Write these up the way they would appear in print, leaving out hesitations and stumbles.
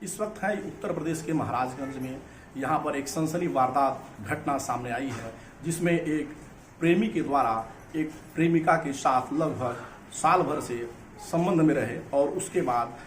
इस वक्त है उत्तर प्रदेश के महाराजगंज में। यहाँ पर एक सनसनी वारदात घटना सामने आई है, जिसमें एक प्रेमी के द्वारा एक प्रेमिका के साथ लगभग साल भर से संबंध में रहे और उसके बाद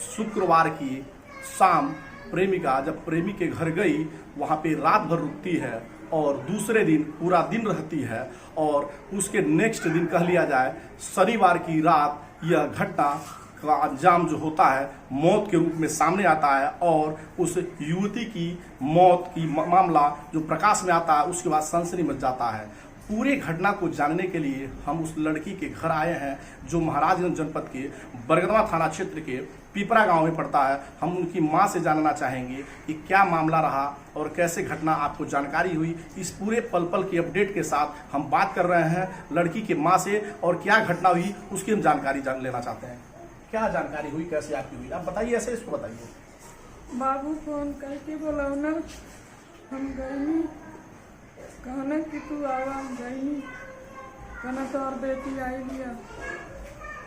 शुक्रवार की शाम प्रेमिका जब प्रेमी के घर गई, वहाँ पे रात भर रुकती है और दूसरे दिन पूरा दिन रहती है और उसके नेक्स्ट दिन कह लिया जाए शनिवार की रात यह घटना का अंजाम जो होता है मौत के रूप में सामने आता है। और उस युवती की मौत की मामला जो प्रकाश में आता है, उसके बाद सनसनी मच जाता है। पूरे घटना को जानने के लिए हम उस लड़की के घर आए हैं, जो महाराजगंज जनपद के बरगदवा थाना क्षेत्र के पिपरा गांव में पड़ता है। हम उनकी मां से जानना चाहेंगे कि क्या मामला रहा और कैसे घटना आपको जानकारी हुई। इस पूरे पल पल की अपडेट के साथ हम बात कर रहे हैं लड़की के मां से, और क्या घटना हुई उसकी हम जानकारी लेना चाहते हैं। क्या जानकारी हुई, कैसे आपकी हुई, आप बताइए, ऐसे इसको बताइए। बाबू फोन करके बोलौना, हम गई, कहना कि तू आवा, हम गई, कहना तोहर बेटी आई लिया,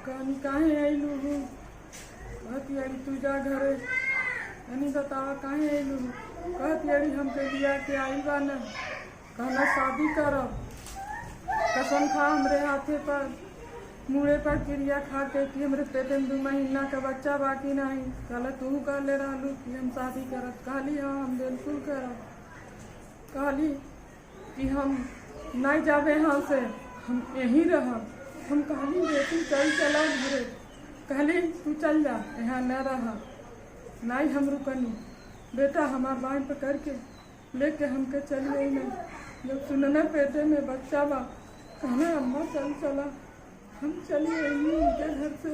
कहनी काहे आईलू हूँ, कहती अड़ी तू जा घरे, कहनी बतावा काहे आईलू हूँ, कहती अड़ी हमके लिया के आई बा न, कहना शादी करब, कसम खा हमरे हाथे पर मुड़े पर क्रिया खा के कि हमरे पेटे में 2 महीना का बच्चा बाकी नहीं, कहला तू कह ले रहलू कि हम शादी करब, कहली हाँ हम बिल्कुल करब, कहली कि हम नहीं जाबे यहाँ से, हम यहीं रहब, हम कहली बेटी चला घरे, कहली तू चल जा, यहाँ न रह, नहीं हम रुकनी, बेटा हमार बाँह पकड़ के लेके हमके चली गई नहीं, जब सुनना पेटे में बच्चा बा, कहना अम्मा चल चला, हम चली गई उनके घर से,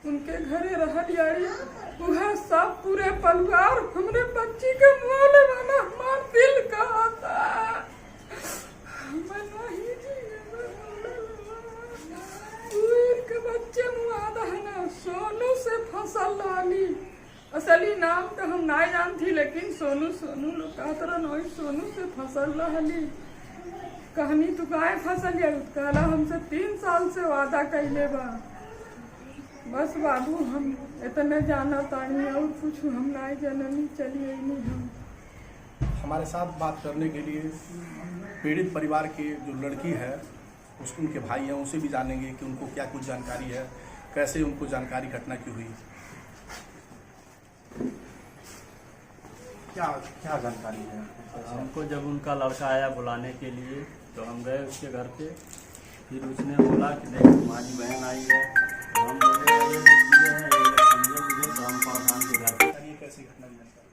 उनके घरे रह दियाड़ी, वह सब पूरे परिवार हमरे बच्ची के मोले वाला हमार दिल का आता, मैं नहीं के बच्चे मुआदा है ना, सोनू से फसल लाली, असली नाम तो हम नहीं जानती, लेकिन सोनू सोनू लोग कहते रहे, सोनू से फसल लाली, कहनी तू काहे फसल लिया, कहला हमसे 3 साल से वादा कैले बा, बस बाबू हम इतने जाना तानी और कुछ हम नहीं जननी, चलिए नहीं हम। हमारे साथ बात करने के लिए पीड़ित परिवार के जो लड़की है उनके भाई हैं, उनसे भी जानेंगे कि उनको क्या कुछ जानकारी है, कैसे उनको जानकारी घटना की हुई, क्या क्या जानकारी है। हमको जब उनका लड़का आया बुलाने के लिए तो हम गए उसके घर पे, फिर उसने बोला कि देख तुम्हारी बहन आई है, तो हम बोले ये है ये समझे मुझे, तो हम प्रधान के घर पे, कैसी घटना की जानकारी।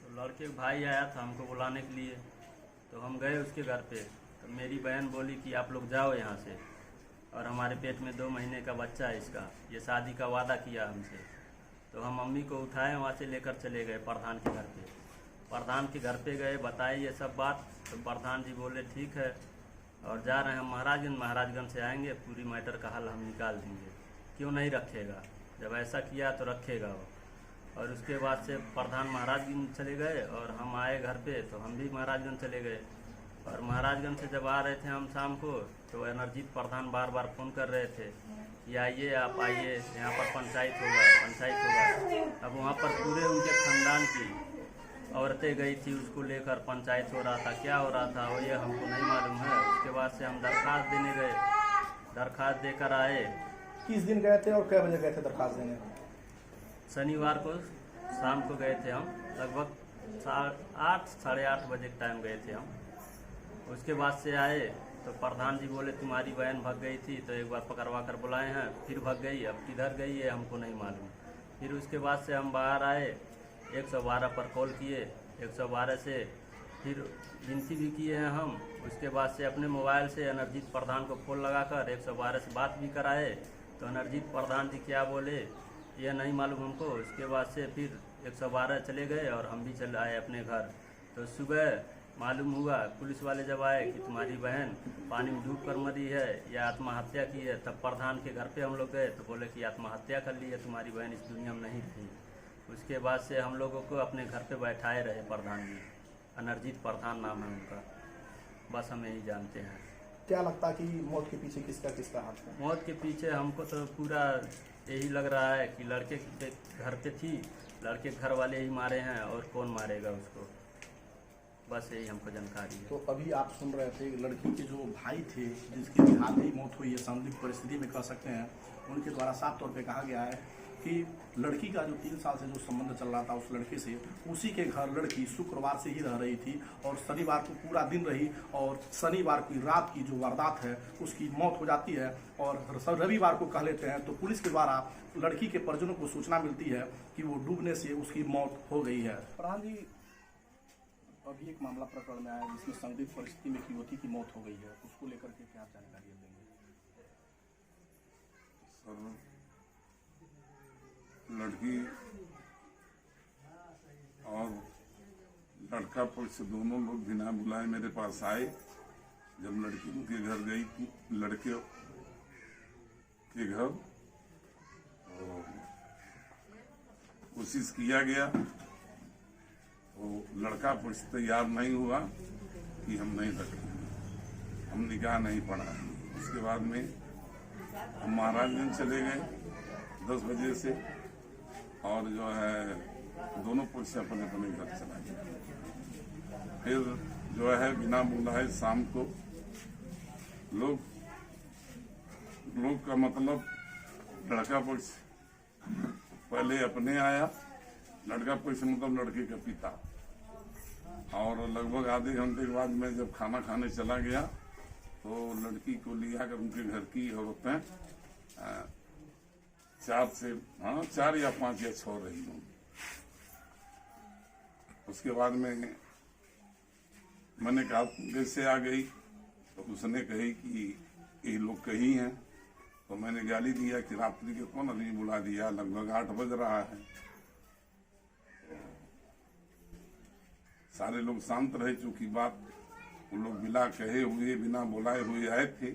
तो लड़के का भाई आया था हमको बुलाने के लिए, तो हम गए उसके घर पे, तो मेरी बहन बोली कि आप लोग जाओ यहाँ से, और हमारे पेट में 2 महीने का बच्चा है इसका, ये शादी का वादा किया हमसे। तो हम मम्मी को उठाए वहाँ से लेकर चले गए प्रधान के घर पे। प्रधान के घर पे गए, बताए ये सब बात, तो प्रधान जी बोले ठीक है, और जा रहे हैं हम महाराजगंज से आएंगे, पूरी मैटर का हल हम निकाल देंगे, क्यों नहीं रखेगा, जब ऐसा किया तो रखेगा वो। और उसके बाद से प्रधान महाराजगंज चले गए और हम आए घर पे, तो हम भी महाराजगंज चले गए। और महाराजगंज से जब आ रहे थे हम शाम को, तो एनर्जीत प्रधान बार बार फ़ोन कर रहे थे कि आइए आप आइए, यहाँ पर पंचायत होगा। अब वहाँ पर पूरे उनके खानदान की औरतें गई थी उसको लेकर, पंचायत हो रहा था, क्या हो रहा था वो ये हमको नहीं मालूम है। उसके बाद से हम दरख्वास्त देने गए, दरख्वास्त देकर आए। किस दिन गए थे और कै बजे गए थे दरख्वास्त देने। शनिवार को शाम को गए थे हम, लगभग 8 साढ़े 8 बजे के टाइम गए थे हम। उसके बाद से आए तो प्रधान जी बोले तुम्हारी बहन भाग गई थी, तो एक बार पकड़वा कर बुलाए हैं, फिर भाग गई, अब किधर गई है हमको नहीं मालूम। फिर उसके बाद से हम बाहर आए, 112 पर कॉल किए, 112 से फिर गिनती भी किए हैं हम। उसके बाद से अपने मोबाइल से अनर्जीत प्रधान को फ़ोन लगाकर 112 से बात भी कराए, तो अनर्जीत प्रधान जी क्या बोले ये नहीं मालूम हमको। उसके बाद से फिर 112 चले गए और हम भी चले आए अपने घर। तो सुबह मालूम हुआ, पुलिस वाले जब आए कि तुम्हारी बहन पानी में डूब कर मरी है या आत्महत्या की है, तब प्रधान के घर पे हम लोग गए तो बोले कि आत्महत्या कर ली है, तुम्हारी बहन इस दुनिया में नहीं थी। उसके बाद से हम लोगों को अपने घर पे बैठाए रहे प्रधान जी, अनर्जीत प्रधान नाम है उनका, बस हम यही जानते हैं। क्या लगता कि मौत के पीछे किसका हाथ है? मौत के पीछे हमको तो पूरा यही लग रहा है कि लड़के के घर पे थी, लड़के घर वाले ही मारे हैं और कौन मारेगा उसको, बस यही हमको जानकारी है। तो अभी आप सुन रहे थे लड़की के जो भाई थे जिसकी हाल ही मौत हुई है संदिग्ध परिस्थिति में कह सकते हैं, उनके द्वारा साफ तौर पे कहा गया है कि लड़की का जो 3 साल से जो संबंध चल रहा था उस लड़के से, उसी के घर लड़की शुक्रवार से ही रह रही थी और शनिवार को पूरा दिन रही और शनिवार की रात की जो वारदात है उसकी मौत हो जाती है और रविवार को कह लेते हैं तो पुलिस के द्वारा लड़की के परिजनों को सूचना मिलती है कि वो डूबने से उसकी मौत हो गई है। प्रधान जी, अभी एक मामला प्रकरण में आया जिसमें संदिग्ध परिस्थिति में एक युवती की मौत हो गई है, उसको लेकर के क्या जानकारी देंगे? सर, लड़की और लड़का पुलिस दोनों लोग बिना बुलाए मेरे पास आए। जब लड़की उनके घर गई थी, लड़के के घर, तो कोशिश किया गया तो लड़का पुलिस तैयार नहीं हुआ कि हम नहीं रखेंगे, हम निकाह नहीं पढ़ा। उसके बाद में हम महाराजगंज चले गए 10 बजे से और जो है दोनों पुलिस अपने अपने घर चला गए। फिर जो है बिना बुलाए शाम को लोग का मतलब लड़का पुलिस पहले अपने आया, लड़का पुलिस मतलब लड़के का पिता, और लगभग आधे घंटे के बाद मैं जब खाना खाने चला गया तो लड़की को लिया कर उनके घर की औरतें 4 या 5 या 6 रही हूँ। उसके बाद में मैंने कहा कैसे आ गई, तो उसने कही कि ये लोग कहीं हैं। तो मैंने गाली दिया कि रात्रि के कौन आदमी बुला दिया, लगभग 8 बज रहा है। सारे लोग शांत रहे, चूंकि बात वो लोग बिना कहे हुए बिना बुलाए हुए आए थे।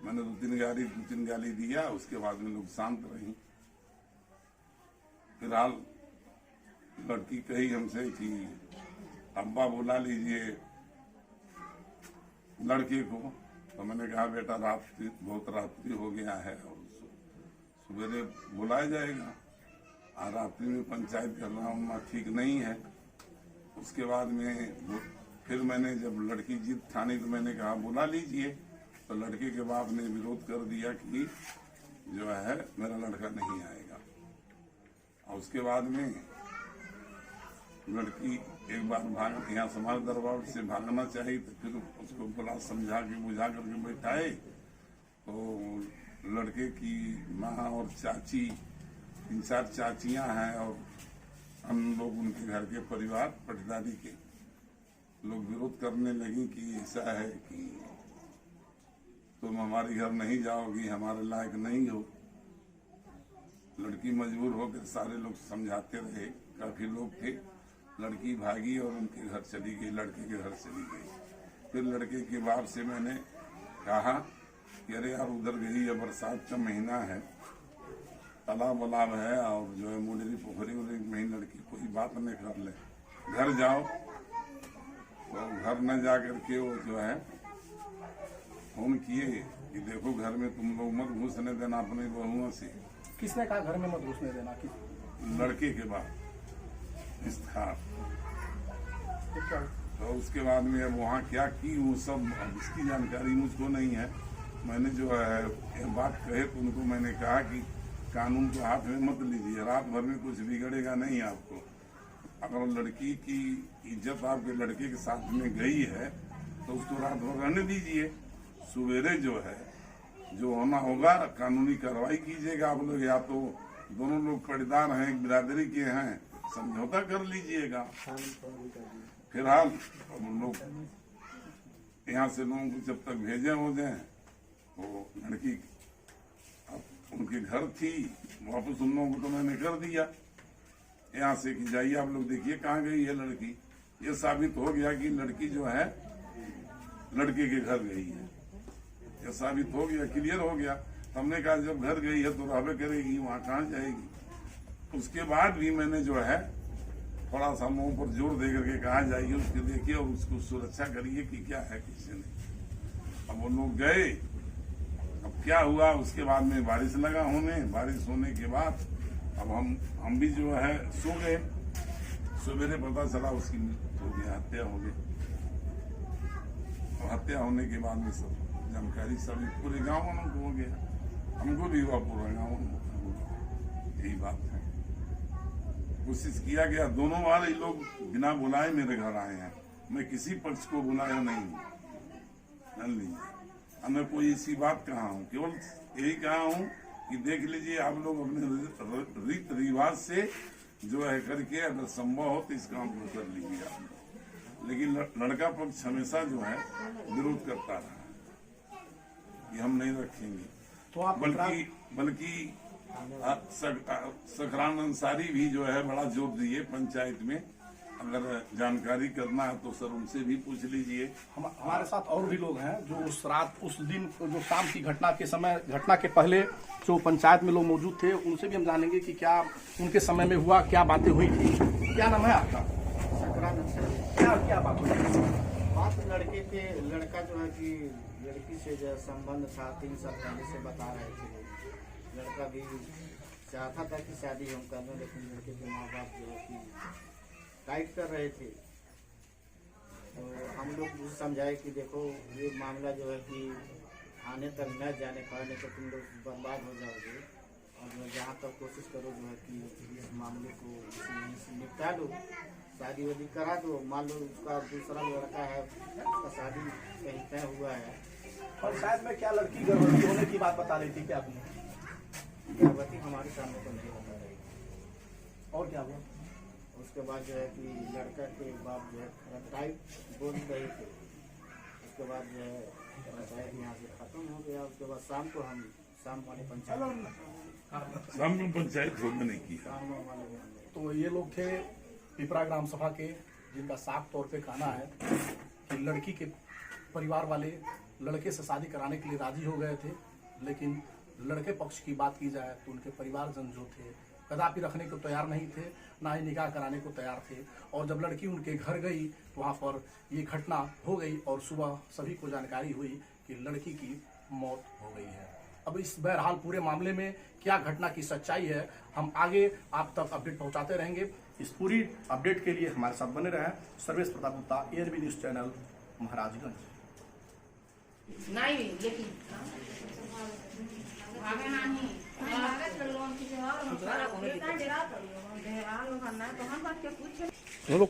मैंने 2-3 गाली दिया, उसके बाद में लोग शांत रही। फिलहाल लड़की कही हमसे कि अब्बा बुला लीजिए लड़के को। तो मैंने कहा बेटा बहुत रात्रि हो गया है और सवेरे बुलाया जाएगा, और रात्रि में पंचायत करना उतना ठीक नहीं है। उसके बाद में फिर मैंने जब लड़की जिद ठानी तो मैंने कहा बुला लीजिए। तो लड़के के बाप ने विरोध कर दिया कि जो है मेरा लड़का नहीं आएगा। और उसके बाद में लड़की एक बार यहाँ समाज दरबार से भागना चाहिए, तो फिर उसको बुला समझा के बुझा करके बैठाए। तो लड़के की माँ और चाची, 3-4 चाचियां हैं और हम लोग उनके घर के परिवार पटदारी के लोग विरोध करने लगी कि ऐसा है कि तुम हमारे घर नहीं जाओगी, हमारे लायक नहीं हो। लड़की मजबूर होकर सारे लोग समझाते रहे, काफी लोग थे। लड़की भागी और उनके घर चली गई, लड़के के घर चली गई। फिर लड़के के बाप से मैंने कहा कि अरे यार उधर गई है, बरसात का महीना है, तालाब वलाब है और जो है मुंडरी पोखरी में लड़की कोई बात नहीं कर ले, घर जाओ। तो घर न जा करके वो जो है फोन किए कि देखो घर में तुम लोग मत घुसने देना अपनी बहुओं से। किसने कहा घर में मत घुसने देना? लड़के के बाद इस्तेहार। तो उसके बाद में अब वहाँ क्या की वो सब इसकी जानकारी मुझको नहीं है। मैंने जो है बात कहे तो उनको मैंने कहा कि कानून को हाथ में मत लीजिए, रात भर में कुछ बिगड़ेगा नहीं आपको। अगर लड़की की इज्जत आपके लड़के के साथ में गई है तो उसको रात भर रहने दीजिए। सवेरे जो है जो होना होगा कानूनी कार्रवाई कीजिएगा आप लोग, या तो दोनों लोग पड़ीदार हैं, एक बिरादरी के हैं, समझौता कर लीजिएगा। फिलहाल हम लोग यहाँ से लोगों को जब तक भेजे हो जाए, वो लड़की उनके घर थी, वापस उन लोगों को तो मैंने कर दिया यहाँ से कि जाइए आप लोग देखिए कहाँ गई है लड़की। ये साबित हो गया कि लड़की जो है लड़के के घर गई है, ये साबित हो गया, क्लियर हो गया। हमने कहा जब घर गई है तो रहबे करेगी, वहाँ कहाँ जाएगी। उसके बाद भी मैंने जो है थोड़ा सा मुंह पर जोर दे करके कहा जाइए उसके देखिए और उसको सुरक्षा करिए कि क्या है किसी ने। अब वो लोग गए अब क्या हुआ उसके बाद में बारिश लगा होने, बारिश होने के बाद अब हम भी जो है सो गए। सवेरे पता चला उसकी मृत्यु हो गई, हत्या हो गई। हत्या होने के बाद में सब जानकारी सभी पूरे गाँव वालों को हो गया, हमको भी हुआ, पूरा गाँव वालों। यही बात है। कोशिश किया गया, दोनों बार ये लोग बिना बुलाए मेरे घर आए हैं। मैं किसी पक्ष को बुलाया नहीं, मैं कोई ऐसी बात कहा हूँ, केवल यही कहा हूँ कि देख लीजिए आप लोग अपने रीत रिवाज से जो है करके अगर संभव हो तो इस काम को कर लीजिए आप लोग। लेकिन लड़का पक्ष हमेशा जो है विरोध करता रहा कि हम नहीं रखेंगे। तो आप बल्कि सखरान अंसारी भी जो है बड़ा जोर दिए पंचायत में, अगर जानकारी करना है तो सर उनसे भी पूछ लीजिए। हमारे साथ और भी लोग हैं जो उस रात, उस दिन, जो शाम की घटना के समय, घटना के पहले जो पंचायत में लोग मौजूद थे, उनसे भी हम जानेंगे कि क्या उनके समय में हुआ, क्या बातें हुई थी। क्या नाम है आपका? क्या बात हुई? बात लड़का जो है कि लड़की से जो संबंध था 3 साल पहले से बता रहे थे। लड़का भी चाहता था कि शादी हम कर लें, लेकिन लड़के के माँ बाप जो है कि टाइट कर रहे थे। तो हम लोग समझाए कि देखो ये मामला जो है कि आने तक न जाने पाने तो तुम लोग बर्बाद हो जाओगे, और जहाँ तक कोशिश करो जो है कि इस मामले को यहीं से निपटा लो, शादी वादी करा दो। मान लो उसका दूसरा लड़का है, उसका शादी कहीं तय हुआ है। पंचायत में क्या लड़की गर्भवती होने की बात बता रही थी क्या आपने? गर्भवती हमारे सामने तो नहीं बता रही। और क्या हुआ? उसके बाद जो है कि लड़का के बाप जो है टाइप बोल रहे थे। उसके बाद जो है पंचायत यहाँ से खत्म हो गया। उसके बाद शाम वाले पंचायत होने नहीं की। तो ये लोग थे पिपरा ग्राम सभा के, जिनका साफ तौर पे कहना है कि लड़की के परिवार वाले लड़के से शादी कराने के लिए राजी हो गए थे, लेकिन लड़के पक्ष की बात की जाए तो उनके परिवारजन जो थे कदापि रखने को तैयार नहीं थे, ना ही निकाह कराने को तैयार थे। और जब लड़की उनके घर गई तो वहाँ पर ये घटना हो गई और सुबह सभी को जानकारी हुई कि लड़की की मौत हो गई है। अब इस बहरहाल पूरे मामले में क्या घटना की सच्चाई है, हम आगे आप तक अपडेट पहुंचाते रहेंगे। इस पूरी अपडेट के लिए हमारे साथ बने रहें। Sarvesh Pratap Gupta, ARB news channel, Maharajganj. नहीं लेकिन आगे नहीं लोग